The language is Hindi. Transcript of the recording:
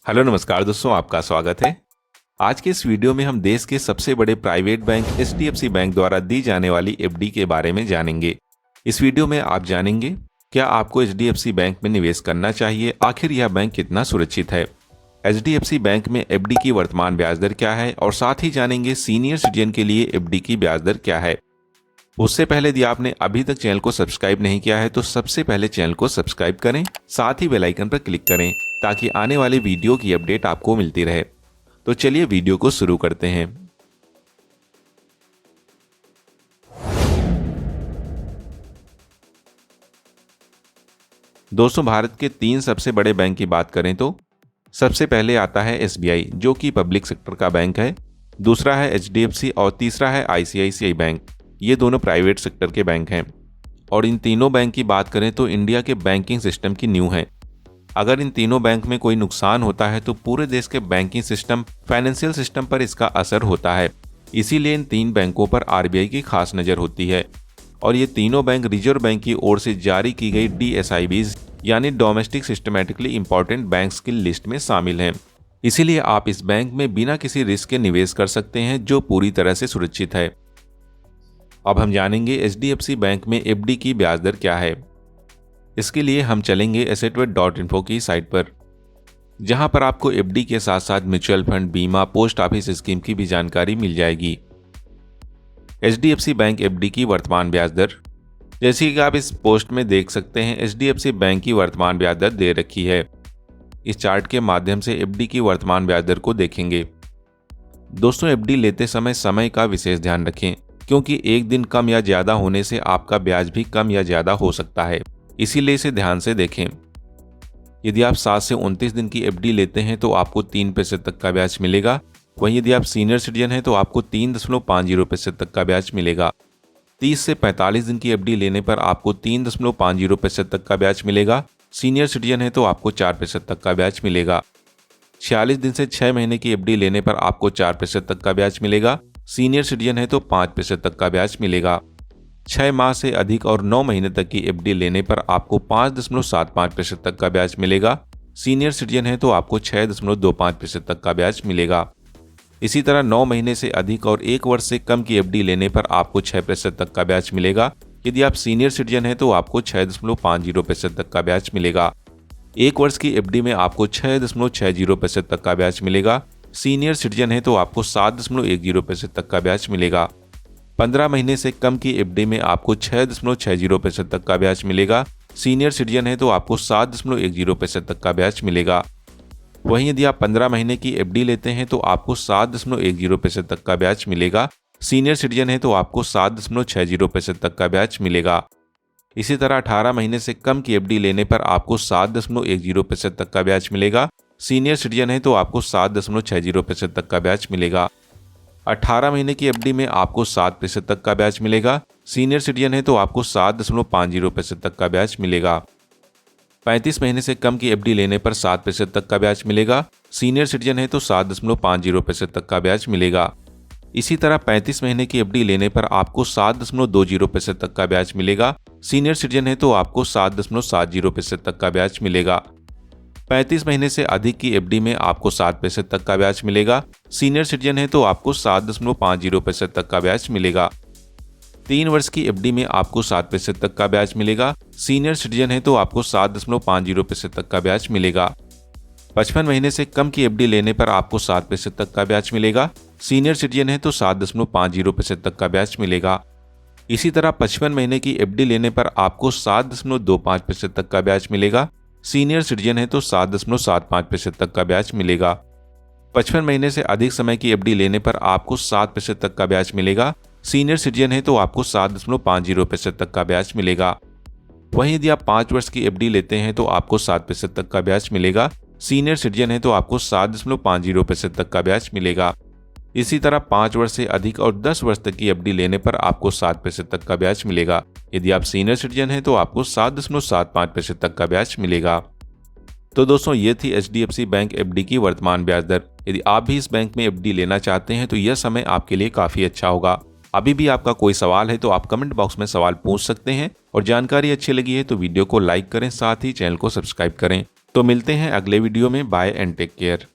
हेलो नमस्कार दोस्तों, आपका स्वागत है। आज के इस वीडियो में हम देश के सबसे बड़े प्राइवेट बैंक एचडीएफसी बैंक द्वारा दी जाने वाली एफडी के बारे में जानेंगे। इस वीडियो में आप जानेंगे क्या आपको एचडीएफसी बैंक में निवेश करना चाहिए, आखिर यह बैंक कितना सुरक्षित है, एचडीएफसी बैंक में एफडी की वर्तमान ब्याज दर क्या है और साथ ही जानेंगे सीनियर सिटीजन के लिए एफडी की ब्याज दर क्या है। उससे पहले यदि आपने अभी तक चैनल को सब्सक्राइब नहीं किया है तो सबसे पहले चैनल को सब्सक्राइब करें, साथ ही बेल आइकन पर क्लिक करें ताकि आने वाले वीडियो की अपडेट आपको मिलती रहे। तो चलिए वीडियो को शुरू करते हैं। दोस्तों, भारत के 3 सबसे बड़े बैंक की बात करें तो सबसे पहले आता है एसबीआई, जो कि पब्लिक सेक्टर का बैंक है। दूसरा है एचडीएफसी और तीसरा है आईसीआईसीआई बैंक। ये दोनों प्राइवेट सेक्टर के बैंक हैं और इन तीनों बैंक की बात करें तो इंडिया के बैंकिंग सिस्टम की नींव है। अगर इन तीनों बैंक में कोई नुकसान होता है तो पूरे देश के बैंकिंग सिस्टम, फाइनेंशियल सिस्टम पर इसका असर होता है। इसीलिए इन 3 बैंकों पर आरबीआई की खास नज़र होती है और ये तीनों बैंक रिजर्व बैंक की ओर से जारी की गई DSIBs यानी डोमेस्टिक सिस्टमैटिकली इंपॉर्टेंट बैंक्स की लिस्ट में शामिल हैं। इसीलिए आप इस बैंक में बिना किसी रिस्क के निवेश कर सकते हैं, जो पूरी तरह से सुरक्षित है। अब हम जानेंगे एचडीएफसी बैंक में एफडी की ब्याज दर क्या है। इसके लिए हम चलेंगे assetwet.info की साइट पर, जहां पर आपको एफडी के साथ साथ म्यूचुअल फंड, बीमा, पोस्ट ऑफिस स्कीम की भी जानकारी मिल जाएगी। एचडीएफसी बैंक एफडी की वर्तमान ब्याज दर, जैसे कि आप इस पोस्ट में देख सकते हैं, एचडीएफसी बैंक की वर्तमान ब्याज दर दे रखी है। इस चार्ट के माध्यम से एफडी की वर्तमान ब्याज दर को देखेंगे। दोस्तों, एफडी लेते समय का विशेष ध्यान रखें, क्योंकि एक दिन कम या ज्यादा होने से आपका ब्याज भी कम या ज्यादा हो सकता है, इसीलिए इसे ध्यान से देखें। यदि आप 7 से 29 दिन की एफडी लेते हैं तो आपको 3% तक का ब्याज मिलेगा। वहीं यदि आप सीनियर सिटीजन हैं तो आपको 3.50% तक का ब्याज मिलेगा। 30 से 45 दिन की एफडी लेने पर आपको 3.50% तक का ब्याज मिलेगा। सीनियर सिटीजन है तो आपको 4% तक का ब्याज मिलेगा। 46 दिन से 6 महीने की एफडी लेने पर आपको 4% तक का ब्याज मिलेगा। सीनियर सिटीजन है तो 5% तक का ब्याज मिलेगा। 6 माह से अधिक और 9 महीने तक की एफडी लेने पर आपको 5.75% तक का ब्याज मिलेगा। सीनियर सिटीजन है तो आपको 6.25% तक का ब्याज मिलेगा। इसी तरह 9 महीने से अधिक और 1 वर्ष से कम की एफडी लेने पर आपको 6% तक का ब्याज मिलेगा। यदि आप सीनियर सिटीजन है तो आपको 6.50% तक का ब्याज मिलेगा। 1 वर्ष की एफडी में आपको 6.60% तक का ब्याज मिलेगा। सीनियर सिटीजन है तो आपको 7.10% तक का ब्याज मिलेगा। 15 महीने से कम की एफडी में आपको 6.60% तक का ब्याज मिलेगा। सीनियर सिटीजन है तो आपको 7.10% तक का ब्याज मिलेगा। वहीं यदि आप 15 महीने की एफडी लेते हैं तो आपको 7.10% तक का ब्याज मिलेगा। सीनियर सिटीजन है तो आपको 7.60% तक का ब्याज मिलेगा। इसी तरह 18 महीने से कम की एफडी लेने पर आपको 7.10% तक का ब्याज मिलेगा। सीनियर सिटीजन है तो आपको 7.60% तक का ब्याज मिलेगा। 18 महीने की एफडी में आपको 7% तक का ब्याज मिलेगा। सीनियर सिटीजन है तो आपको 7.50% तक का ब्याज मिलेगा। 35 महीने से कम की एफडी लेने पर 7% तक का ब्याज मिलेगा। सीनियर सिटीजन है तो 7.50% तक का ब्याज मिलेगा। इसी तरह 35 महीने की एफडी लेने पर आपको 7.20% तक का ब्याज मिलेगा। सीनियर सिटीजन है तो आपको 7.70% तक का ब्याज मिलेगा। 35 महीने से अधिक की एफडी में आपको 7% तक का ब्याज मिलेगा। सीनियर सिटीजन है तो आपको 7.50% तक का ब्याज मिलेगा। 3 वर्ष की एफडी में आपको 7% तक का ब्याज मिलेगा। सीनियर सिटीजन है तो आपको 7.50% तक का ब्याज मिलेगा। 55 महीने से कम की एफडी लेने पर आपको 7% तक का ब्याज मिलेगा। सीनियर सिटीजन है तो 7.50% तक का ब्याज मिलेगा। इसी तरह 55 महीने की एफडी लेने पर आपको 7.25% तक का ब्याज मिलेगा। सीनियर सिटीजन है तो 7.75% तक का ब्याज मिलेगा। 55 महीने से अधिक समय की एफडी लेने पर आपको 7% तक का ब्याज मिलेगा। सीनियर सिटीजन है तो आपको 7.50% तक का ब्याज मिलेगा। वहीं यदि आप 5 वर्ष की एफडी लेते हैं तो आपको 7% तक का ब्याज मिलेगा। सीनियर सिटीजन है तो आपको 7.50% तक का ब्याज मिलेगा। इसी तरह 5 वर्ष से अधिक और 10 वर्ष तक की एफडी लेने पर आपको 7% तक का ब्याज मिलेगा। यदि आप सीनियर सिटीजन हैं तो आपको 7.75% तक का ब्याज मिलेगा। तो दोस्तों, ये थी एचडीएफसी बैंक एफडी की वर्तमान ब्याज दर। यदि आप भी इस बैंक में एफडी लेना चाहते हैं तो यह समय आपके लिए काफी अच्छा होगा। अभी भी आपका कोई सवाल है तो आप कमेंट बॉक्स में सवाल पूछ सकते हैं और जानकारी अच्छी लगी है तो वीडियो को लाइक करें, साथ ही चैनल को सब्सक्राइब करें। तो मिलते हैं अगले वीडियो में। Bye and take care.